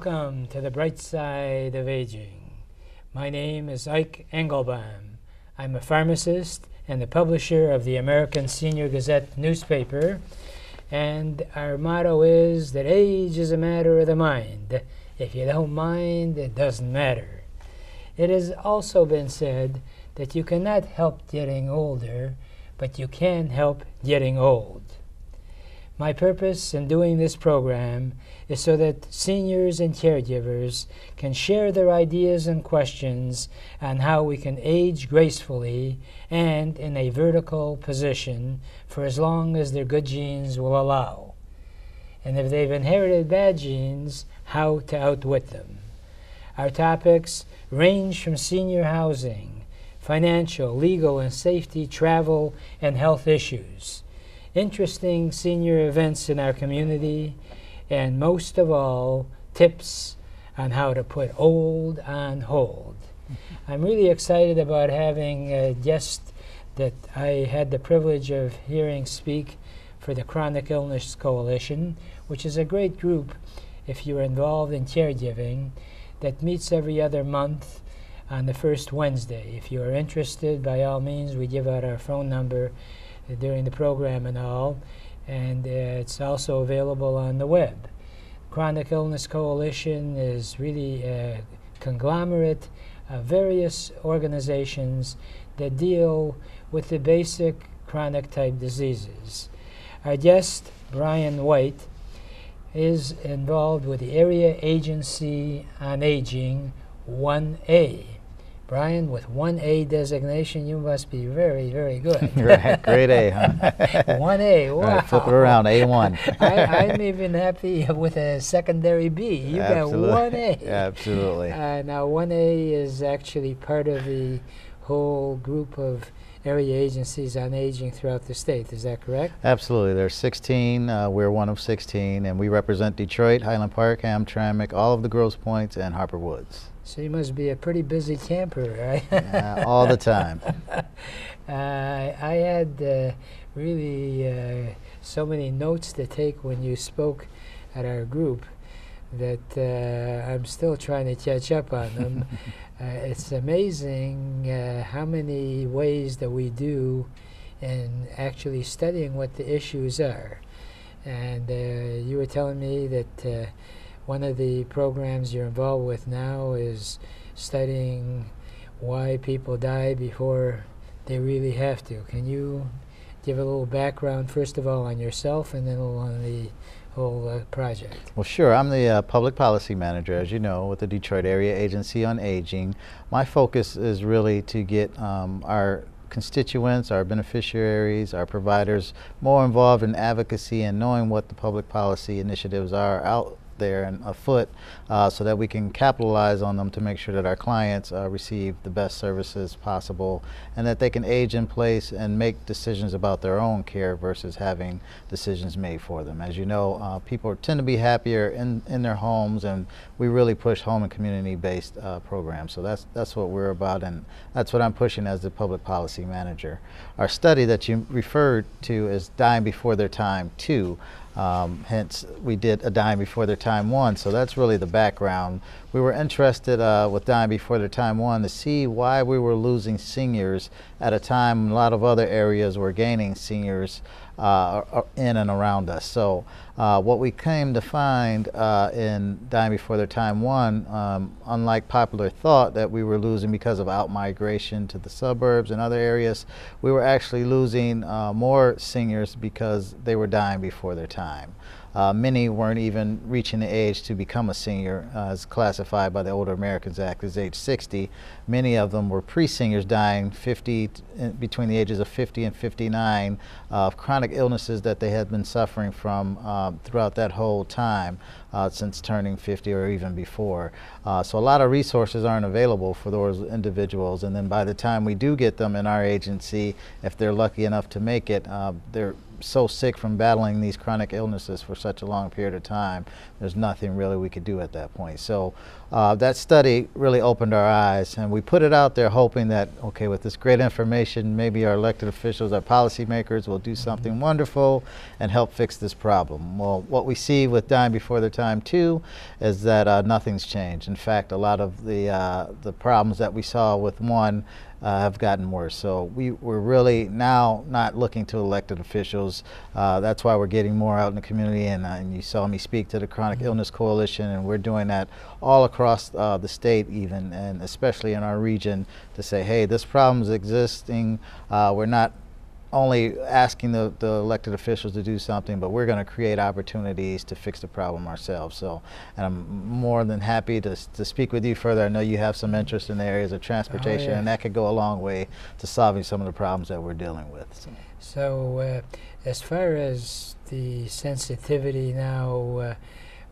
Welcome to the bright side of aging. My name is Ike Engelbaum. I'm a pharmacist and the publisher of the American Senior Gazette newspaper, and our motto is that age is a matter of the mind. If you don't mind, it doesn't matter. It has also been said that you cannot help getting older, but you can help getting old. My purpose in doing this program is so that seniors and caregivers can share their ideas and questions on how we can age gracefully and in a vertical position for as long as their good genes will allow. And if they've inherited bad genes, how to outwit them. Our topics range from senior housing, financial, legal, and safety, travel, and health issues, interesting senior events in our community, and most of all, tips on how to put old on hold. I'm really excited about having a guest that I had the privilege of hearing speak for the Chronic Illness Coalition, which is a great group, if you're involved in caregiving, that meets every other month on the first Wednesday. If you are interested, by all means, we give out our phone number during the program and all, and it's also available on the web. Chronic Illness Coalition is really a conglomerate of various organizations that deal with the basic chronic type diseases. Our guest, Brian White, is involved with the Area Agency on Aging 1A. Brian, with 1A designation, you must be very, very good. Right, grade A, huh? 1A, wow. Right, flip it around, A1. I'm even happy with a secondary B. You Absolutely. got 1A. Absolutely. Now, 1A is actually part of the whole group of area agencies on aging throughout the state. Is that correct? Absolutely. There's 16. We're one of 16, and we represent Detroit, Highland Park, Hamtramck, all of the Grosse Points, and Harper Woods. So you must be a pretty busy camper, right? All the time. I had really so many notes to take when you spoke at our group that I'm still trying to catch up on them. It's amazing how many ways that we do in actually studying what the issues are. And you were telling me that one of the programs you're involved with now is studying why people die before they really have to. Can you give a little background, first of all, on yourself and then on the whole project? Well, sure. I'm the public policy manager, as you know, with the Detroit Area Agency on Aging. My focus is really to get our constituents, our beneficiaries, our providers more involved in advocacy and knowing what the public policy initiatives are out there and afoot, so that we can capitalize on them to make sure that our clients receive the best services possible and that they can age in place and make decisions about their own care versus having decisions made for them. As you know, people tend to be happier in their homes, and we really push home and community-based programs. So that's what we're about, and that's what I'm pushing as the public policy manager. Our study that you referred to is Dying Before Their Time 2. Hence, we did a Dying Before Their Time 1, so that's really the background. We were interested with Dying Before Their Time 1 to see why we were losing seniors at a time when a lot of other areas were gaining seniors in and around us. So what we came to find in Dying Before Their Time 1, unlike popular thought that we were losing because of out-migration to the suburbs and other areas, we were actually losing more seniors because they were dying before their time. Many weren't even reaching the age to become a senior, as classified by the Older Americans Act as age 60. Many of them were pre-seniors dying between the ages of 50 and 59 of chronic illnesses that they had been suffering from throughout that whole time since turning 50 or even before. So a lot of resources aren't available for those individuals, and then by the time we do get them in our agency, if they're lucky enough to make it, they're so sick from battling these chronic illnesses for such a long period of time, there's nothing really we could do at that point. So that study really opened our eyes, and we put it out there hoping that, okay, with this great information, maybe our elected officials, our policymakers will do something wonderful and help fix this problem. Well, what we see with dying before their time too is that nothing's changed. In fact, a lot of the problems that we saw with one have gotten worse. So we're really now not looking to elected officials. That's why we're getting more out in the community, and you saw me speak to the Chronic Illness Coalition, and we're doing that all across the state even, and especially in our region, to say, hey, this problem is existing. We're not only asking the elected officials to do something, but we're going to create opportunities to fix the problem ourselves. So, and I'm more than happy to speak with you further. I know you have some interest in the areas of transportation, and that could go a long way to solving some of the problems that we're dealing with. So as far as the sensitivity now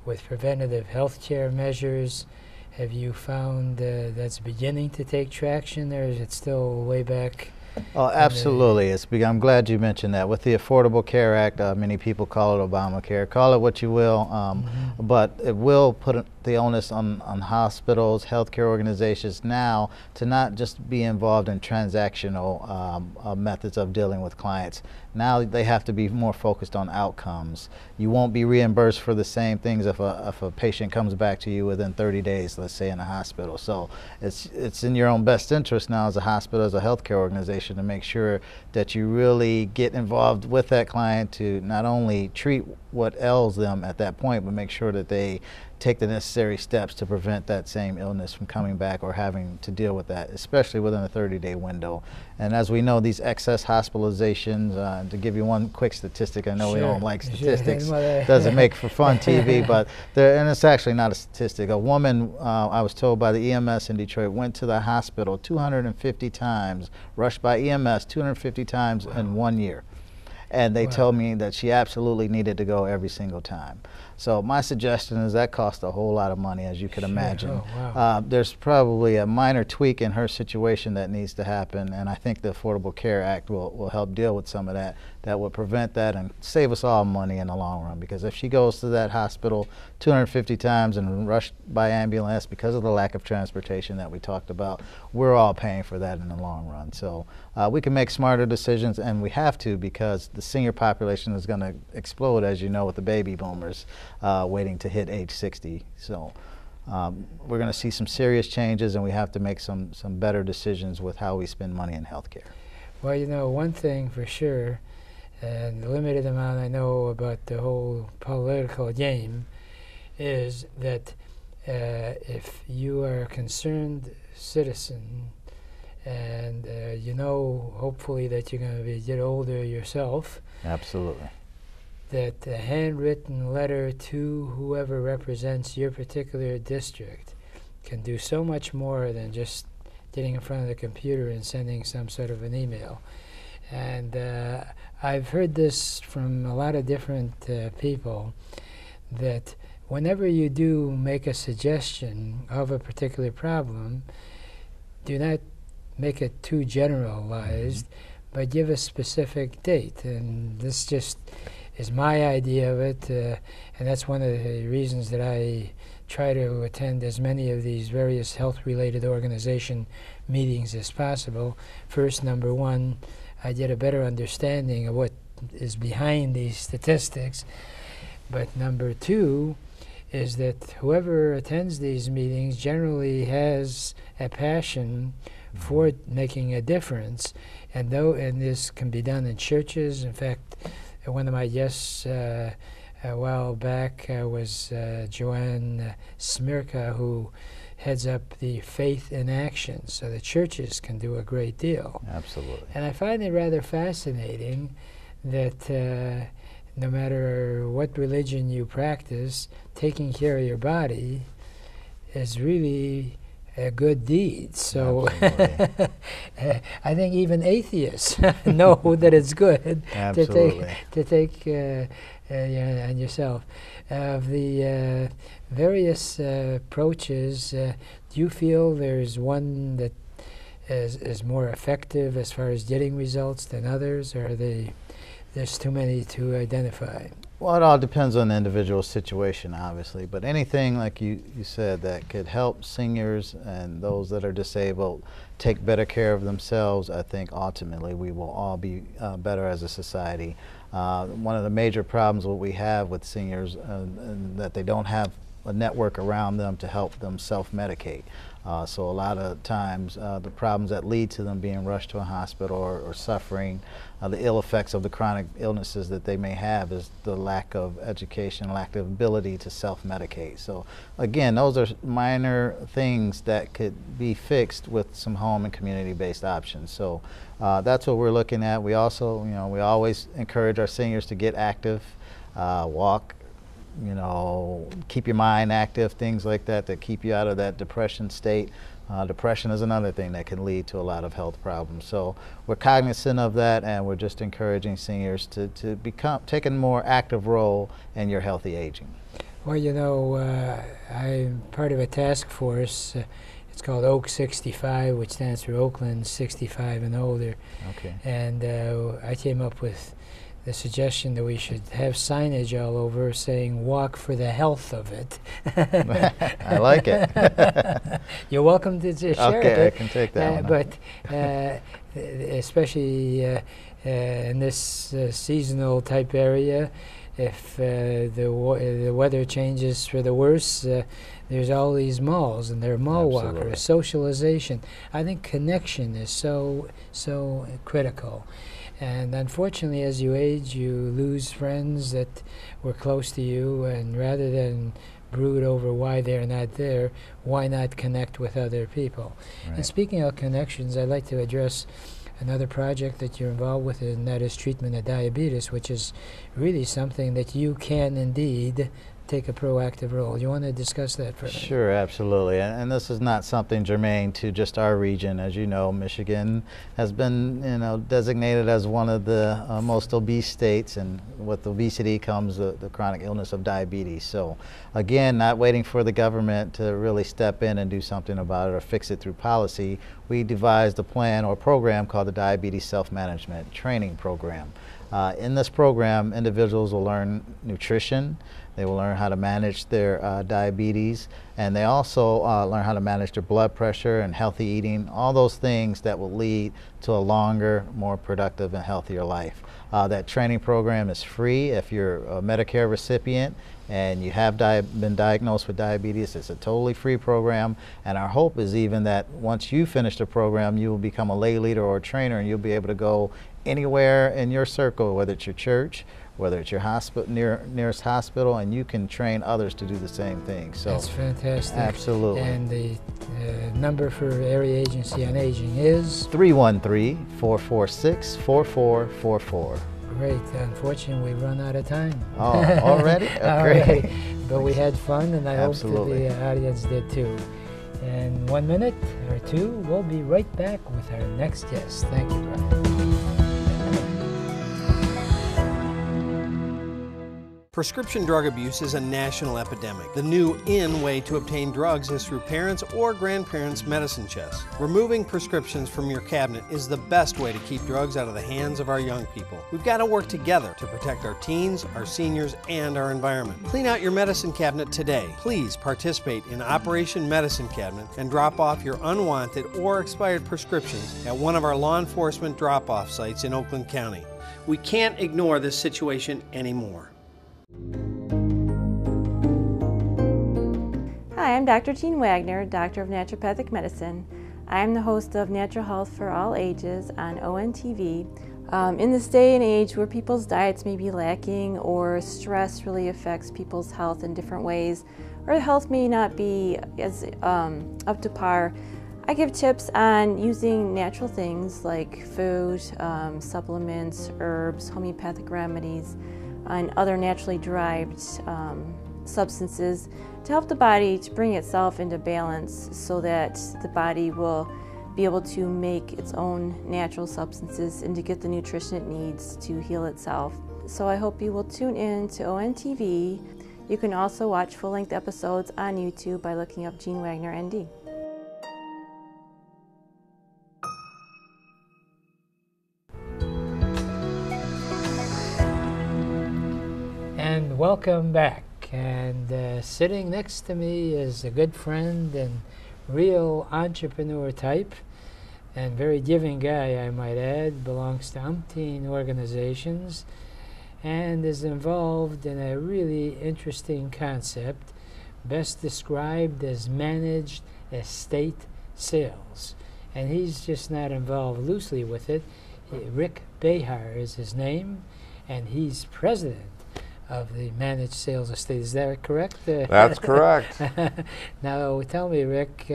with preventative health care measures, have you found that's beginning to take traction, or is it still way back? Oh, absolutely. I'm glad you mentioned that. With the Affordable Care Act, many people call it Obamacare. Call it what you will, but it will put the onus on hospitals, healthcare organizations now to not just be involved in transactional methods of dealing with clients. Now they have to be more focused on outcomes. You won't be reimbursed for the same things if a patient comes back to you within 30 days, let's say, in a hospital. So it's in your own best interest now as a hospital, as a healthcare organization, to make sure that you really get involved with that client to not only treat what ails them at that point, but make sure that they take the necessary steps to prevent that same illness from coming back or having to deal with that, especially within a 30-day window. And as we know, these excess hospitalizations, to give you one quick statistic, I know we don't like statistics, doesn't make for fun TV, but and it's actually not a statistic. A woman, I was told by the EMS in Detroit, went to the hospital 250 times, rushed by EMS 250 times in 1 year. And they told me that she absolutely needed to go every single time. So my suggestion is that costs a whole lot of money, as you could imagine. There's probably a minor tweak in her situation that needs to happen, and I think the Affordable Care Act will help deal with some of that. That will prevent that and save us all money in the long run, because if she goes to that hospital 250 times and rushed by ambulance because of the lack of transportation that we talked about, we're all paying for that in the long run. So we can make smarter decisions, and we have to, because the senior population is going to explode, as you know, with the baby boomers waiting to hit age 60. So we're going to see some serious changes, and we have to make some better decisions with how we spend money in healthcare. Well, you know, one thing for sure, and the limited amount I know about the whole political game, is that if you are a concerned citizen, and you know, hopefully, that you're going to get older yourself. Absolutely. That a handwritten letter to whoever represents your particular district can do so much more than just getting in front of the computer and sending some sort of an email. And I've heard this from a lot of different people, that whenever you do make a suggestion of a particular problem, do not make it too generalized, but give a specific date. And this just is my idea of it, and that's one of the reasons that I try to attend as many of these various health-related organization meetings as possible. First, number one, I get a better understanding of what is behind these statistics. But number two is that whoever attends these meetings generally has a passion for making a difference, and this can be done in churches. In fact, one of my guests a while back was Joanne Smirka, who heads up the Faith in Action. So the churches can do a great deal. Absolutely. And I find it rather fascinating that no matter what religion you practice, taking care of your body is really a good deed. So I think even atheists know that it's good to take on yourself. Of the various approaches, do you feel there's one that is more effective as far as getting results than others, or are they there's too many to identify? Well, it all depends on the individual situation, obviously, but anything like you said that could help seniors and those that are disabled take better care of themselves, I think ultimately we will all be better as a society. One of the major problems what we have with seniors and that they don't have a network around them to help them self-medicate. So a lot of times the problems that lead to them being rushed to a hospital or suffering the ill effects of the chronic illnesses that they may have is the lack of education, lack of ability to self-medicate. So again, those are minor things that could be fixed with some home and community-based options. So that's what we're looking at. We also, we always encourage our seniors to get active, walk, keep your mind active, things like that that keep you out of that depression state. Depression is another thing that can lead to a lot of health problems. So we're cognizant of that, and we're just encouraging seniors to take a more active role in your healthy aging. Well, I'm part of a task force. It's called Oak 65, which stands for Oakland 65 and older. Okay. And I came up with the suggestion that we should have signage all over saying "Walk for the health of it." I like it. You're welcome to share it. Okay, I can take that one. But especially in this seasonal type area, if the weather changes for the worse, there's all these malls, and there are mall walkers, socialization. I think connection is so critical. And unfortunately, as you age, you lose friends that were close to you, and rather than brood over why they're not there, why not connect with other people? Right. And speaking of connections, I'd like to address another project that you're involved with, and that is treatment of diabetes, which is really something that you can indeed take a proactive role. You want to discuss that further? Sure, absolutely. And this is not something germane to just our region. As you know, Michigan has been, designated as one of the most obese states, and with obesity comes the chronic illness of diabetes. So again, not waiting for the government to really step in and do something about it or fix it through policy, we devised a plan or program called the Diabetes Self-Management Training Program. In this program, individuals will learn nutrition, they will learn how to manage their diabetes, and they also learn how to manage their blood pressure and healthy eating, all those things that will lead to a longer, more productive and healthier life. That training program is free if you're a Medicare recipient and you have been diagnosed with diabetes. It's a totally free program, and our hope is even that once you finish the program, you will become a lay leader or a trainer, and you'll be able to go anywhere in your circle, whether it's your church, whether it's your hospital, nearest hospital, and you can train others to do the same thing. So that's fantastic. Absolutely. And the number for Area Agency on Aging is 313-446-4444. Great. Unfortunately, we've run out of time. Oh, already? Already. But we had fun, and I hope that Absolutely. the audience did too. In 1 minute or two, we'll be right back with our next guest. Thank you, Brian. Prescription drug abuse is a national epidemic. The new in way to obtain drugs is through parents' or grandparents' medicine chests. Removing prescriptions from your cabinet is the best way to keep drugs out of the hands of our young people. We've got to work together to protect our teens, our seniors, and our environment. Clean out your medicine cabinet today. Please participate in Operation Medicine Cabinet and drop off your unwanted or expired prescriptions at one of our law enforcement drop-off sites in Oakland County. We can't ignore this situation anymore. Hi, I'm Dr. Jean Wagner, Doctor of Naturopathic Medicine. I'm the host of Natural Health for All Ages on ONTV. In this day and age where people's diets may be lacking, or stress really affects people's health in different ways, or health may not be as up to par, I give tips on using natural things like food, supplements, herbs, homeopathic remedies, and other naturally derived substances to help the body to bring itself into balance so that the body will be able to make its own natural substances and to get the nutrition it needs to heal itself. So I hope you will tune in to ONTV. You can also watch full-length episodes on YouTube by looking up Jean Wagner, ND. welcome back. And sitting next to me is a good friend and real entrepreneur type, and very giving guy, I might add, belongs to umpteen organizations, and is involved in a really interesting concept, best described as managed estate sales. And he's just not involved loosely with it. Rick Behar is his name, and he's president of the managed sales estate. Is that correct? That's correct. Now, tell me, Rick,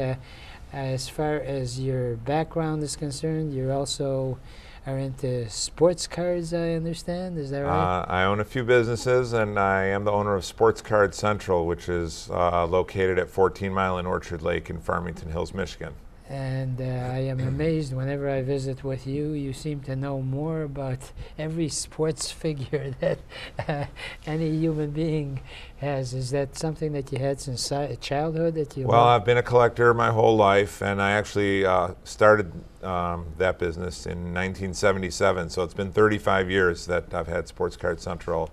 as far as your background is concerned, you also are into sports cards, I understand. Is that right? I own a few businesses, and I am the owner of Sportscard Central, which is located at 14 Mile and Orchard Lake in Farmington Hills, Michigan. And I am amazed whenever I visit with you. You seem to know more about every sports figure that any human being has. Is that something that you had since childhood? That you Well, I've been a collector my whole life, and I actually started that business in 1977. So it's been 35 years that I've had Sportscard Central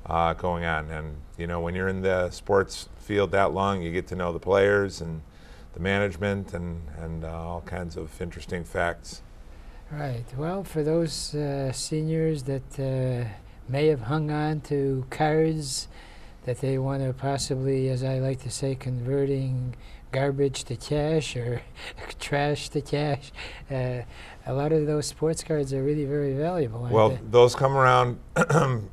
going on. And you know, when you're in the sports field that long, you get to know the players and the management and all kinds of interesting facts. Right. Well, for those seniors that may have hung on to cards that they want to possibly, as I like to say, converting garbage to cash or trash to cash, a lot of those sports cards are really very valuable, aren't Well, they? those come around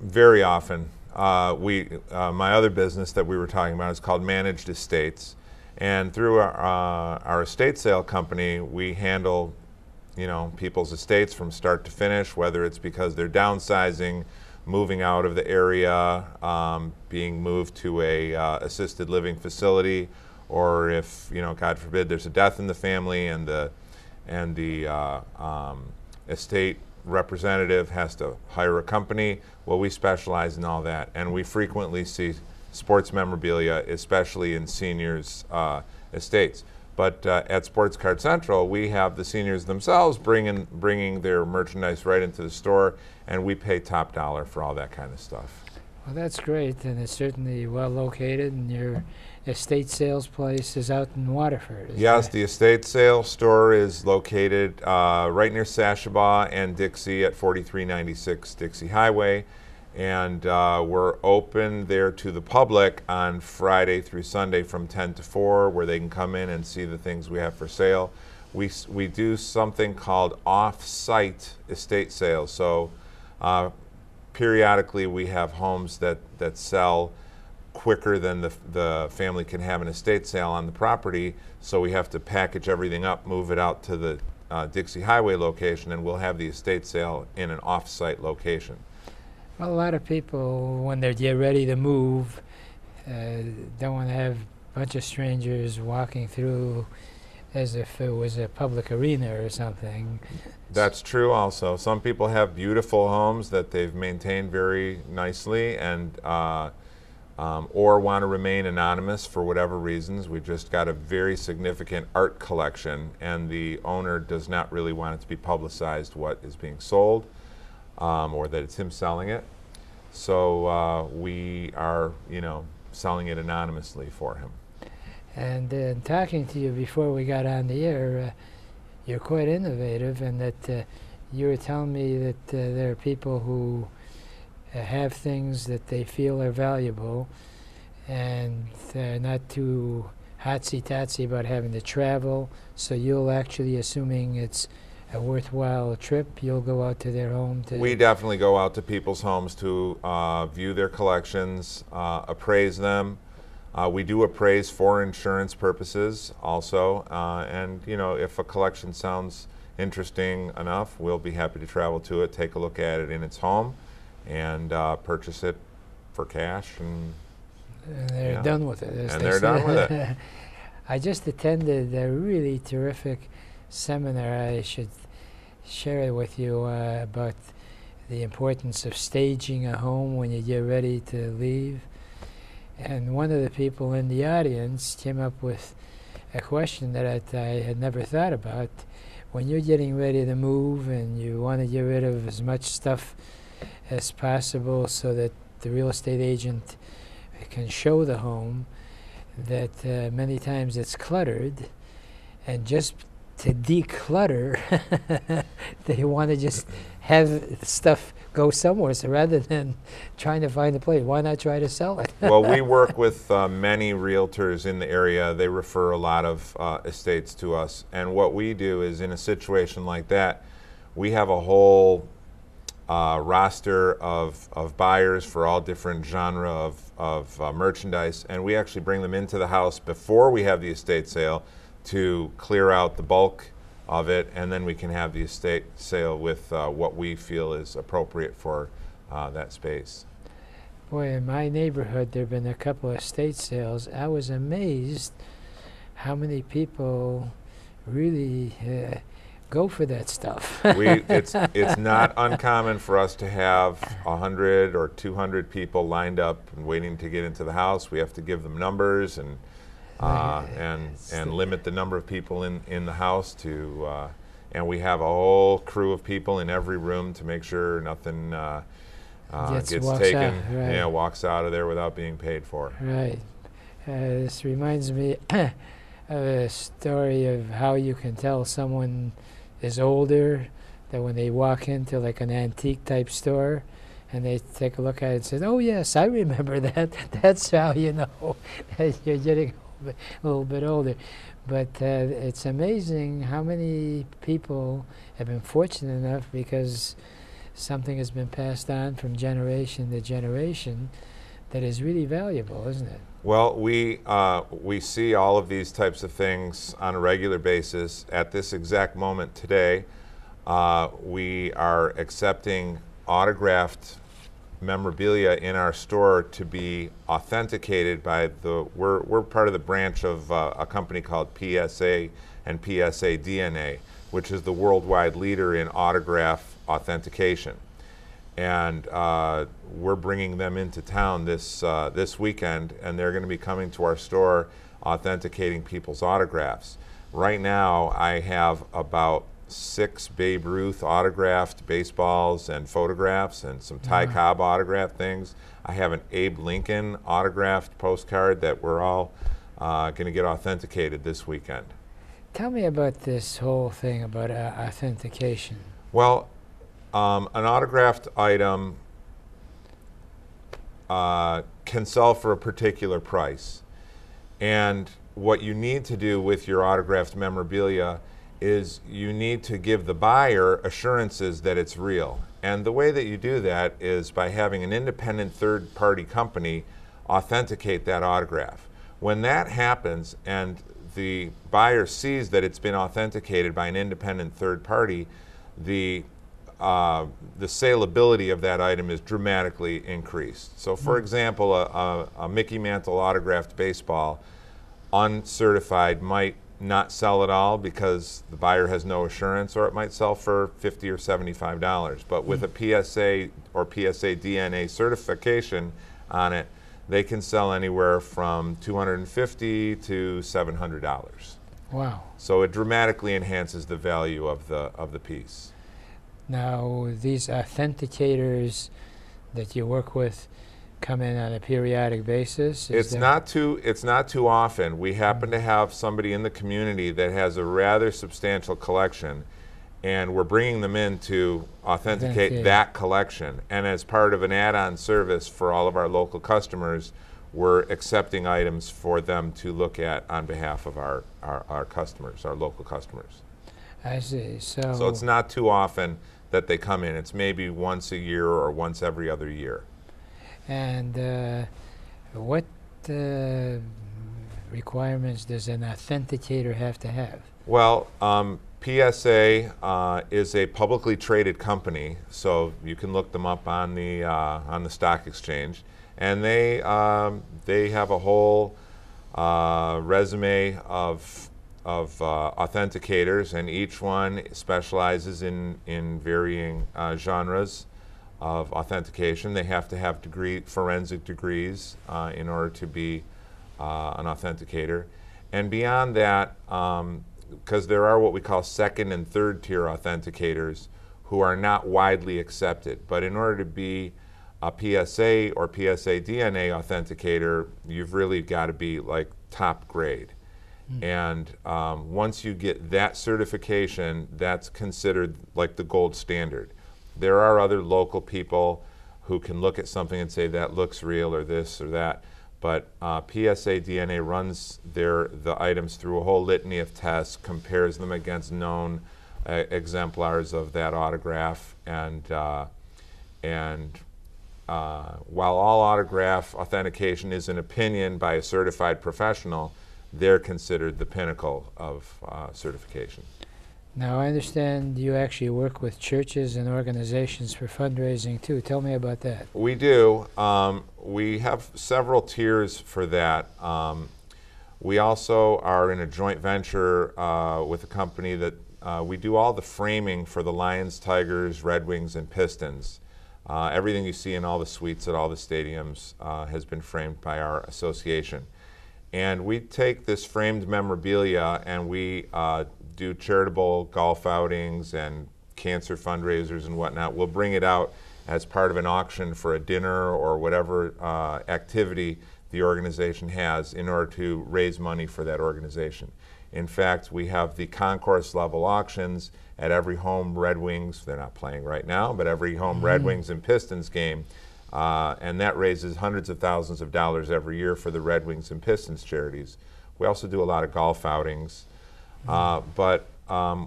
very often. My other business that we were talking about is called Managed Estates. And through our estate sale company, we handle, you know, people's estates from start to finish, whether it's because they're downsizing, moving out of the area, being moved to a assisted living facility, or if, you know, God forbid, there's a death in the family and the estate representative has to hire a company. Well, we specialize in all that, and we frequently see sports memorabilia, especially in seniors' estates. But at Sportscard Central, we have the seniors themselves bringing their merchandise right into the store, and we pay top dollar for all that kind of stuff. Well, that's great, and it's certainly well located, and your estate sales place is out in Waterford. Yes, the estate sale store is located right near Sashabaw and Dixie at 4396 Dixie Highway. And we're open there to the public on Friday through Sunday from 10 to 4, where they can come in and see the things we have for sale. We do something called off-site estate sales. So periodically we have homes that sell quicker than the family can have an estate sale on the property. So we have to package everything up, move it out to the Dixie Highway location, and we'll have the estate sale in an off-site location. Well, a lot of people, when they get ready to move, don't want to have a bunch of strangers walking through as if it was a public arena or something. That's true also. Some people have beautiful homes that they've maintained very nicely and or want to remain anonymous for whatever reasons. We've just got a very significant art collection, and the owner does not really want it to be publicized what is being sold. Or that it's him selling it. So we are, you know, selling it anonymously for him. And talking to you before we got on the air, you're quite innovative, and that you were telling me that there are people who have things that they feel are valuable, and they're not too hotsy-totsy about having to travel, so you'll actually, assuming it's a worthwhile trip, you'll go out to their home to... We definitely go out to people's homes to view their collections, appraise them. We do appraise for insurance purposes also, and you know, if a collection sounds interesting enough, we'll be happy to travel to it, take a look at it in its home, and purchase it for cash. And they're done with it. And they're done with it. I just attended a really terrific seminar. I should share it with you about the importance of staging a home when you get ready to leave. And one of the people in the audience came up with a question that I had never thought about. When you're getting ready to move and you want to get rid of as much stuff as possible so that the real estate agent can show the home, that many times it's cluttered, and just to declutter, they want to just have stuff go somewhere. So rather than trying to find a place, why not try to sell it? Well, we work with many realtors in the area. They refer a lot of estates to us. And what we do is, in a situation like that, we have a whole roster of buyers for all different genre of merchandise. And we actually bring them into the house before we have the estate sale to clear out the bulk of it, and then we can have the estate sale with what we feel is appropriate for that space. Boy, in my neighborhood, there have been a couple of estate sales. I was amazed how many people really go for that stuff. It's not uncommon for us to have 100 or 200 people lined up and waiting to get into the house. We have to give them numbers and limit the number of people in the house to, and we have a whole crew of people in every room to make sure nothing gets taken, walks out of there without being paid for. Right. This reminds me of a story of how you can tell someone is older, that when they walk into like an antique type store and they take a look at it and say, "Oh yes, I remember that." That's how you know that you're getting a little bit older. But it's amazing how many people have been fortunate enough, because something has been passed on from generation to generation that is really valuable, isn't it? Well, we see all of these types of things on a regular basis. At this exact moment today, we are accepting autographed memorabilia in our store to be authenticated by we're part of the branch of a company called PSA and PSA DNA, which is the worldwide leader in autograph authentication. And we're bringing them into town this weekend, and they're going to be coming to our store authenticating people's autographs. Right now, I have about 6 Babe Ruth autographed baseballs and photographs, and some Ty Cobb autographed things. I have an Abe Lincoln autographed postcard that we're all going to get authenticated this weekend. Tell me about this whole thing about authentication. Well, an autographed item can sell for a particular price. And what you need to do with your autographed memorabilia is you need to give the buyer assurances that it's real. And the way that you do that is by having an independent third-party company authenticate that autograph. When that happens and the buyer sees that it's been authenticated by an independent third party, the saleability of that item is dramatically increased. So for example, a Mickey Mantle autographed baseball, uncertified, might not sell at all because the buyer has no assurance, or it might sell for $50 or $75. But with a PSA or PSA DNA certification on it, they can sell anywhere from $250 to $700. Wow. So it dramatically enhances the value of the piece. Now, these authenticators that you work with come in on a periodic basis? It's not too often. We happen to have somebody in the community that has a rather substantial collection, and we're bringing them in to authenticate that collection. And as part of an add-on service for all of our local customers, we're accepting items for them to look at on behalf of our customers, our local customers. I see. So it's not too often that they come in. It's maybe once a year or once every other year. And what requirements does an authenticator have to have? Well, PSA is a publicly traded company, so you can look them up on the stock exchange, and they have a whole resume of authenticators, and each one specializes in varying genres of authentication. They have to have forensic degrees in order to be an authenticator. And beyond that, because there are what we call second and third tier authenticators who are not widely accepted, but in order to be a PSA or PSA DNA authenticator, you've really got to be like top grade. And once you get that certification, that's considered like the gold standard. There are other local people who can look at something and say that looks real or this or that, but PSA DNA runs the items through a whole litany of tests, compares them against known exemplars of that autograph, and while all autograph authentication is an opinion by a certified professional, they're considered the pinnacle of certification. Now, I understand you actually work with churches and organizations for fundraising too. Tell me about that. We do. We have several tiers for that. We also are in a joint venture with a company that we do all the framing for the Lions, Tigers, Red Wings, and Pistons. Everything you see in all the suites at all the stadiums has been framed by our association. And we take this framed memorabilia and we do charitable golf outings and cancer fundraisers and whatnot. We'll bring it out as part of an auction for a dinner or whatever activity the organization has in order to raise money for that organization. In fact, we have the concourse level auctions at every home Red Wings, they're not playing right now, but every home Red Wings and Pistons game, and that raises hundreds of thousands of dollars every year for the Red Wings and Pistons charities. We also do a lot of golf outings, but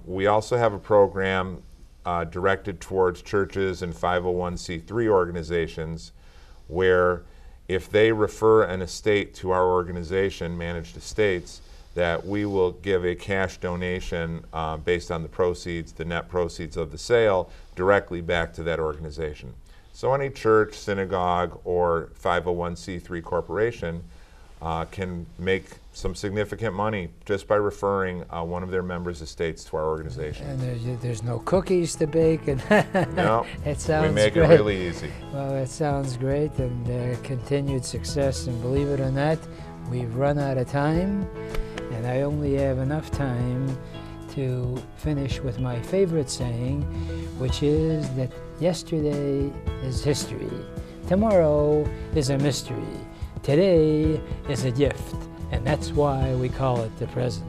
we also have a program directed towards churches and 501c3 organizations where if they refer an estate to our organization, Managed Estates, that we will give a cash donation based on the proceeds, the net proceeds of the sale, directly back to that organization. So any church, synagogue, or 501c3 corporation can make some significant money just by referring one of their members' estates to our organization. And there's no cookies to bake, and no, it sounds we make great. it really easy. Well, it sounds great, and continued success. And believe it or not, we've run out of time, and I only have enough time to finish with my favorite saying, which is that yesterday is history, tomorrow is a mystery, today is a gift, and that's why we call it the present.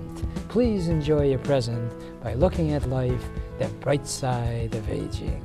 Please enjoy your present by looking at life the bright side of aging.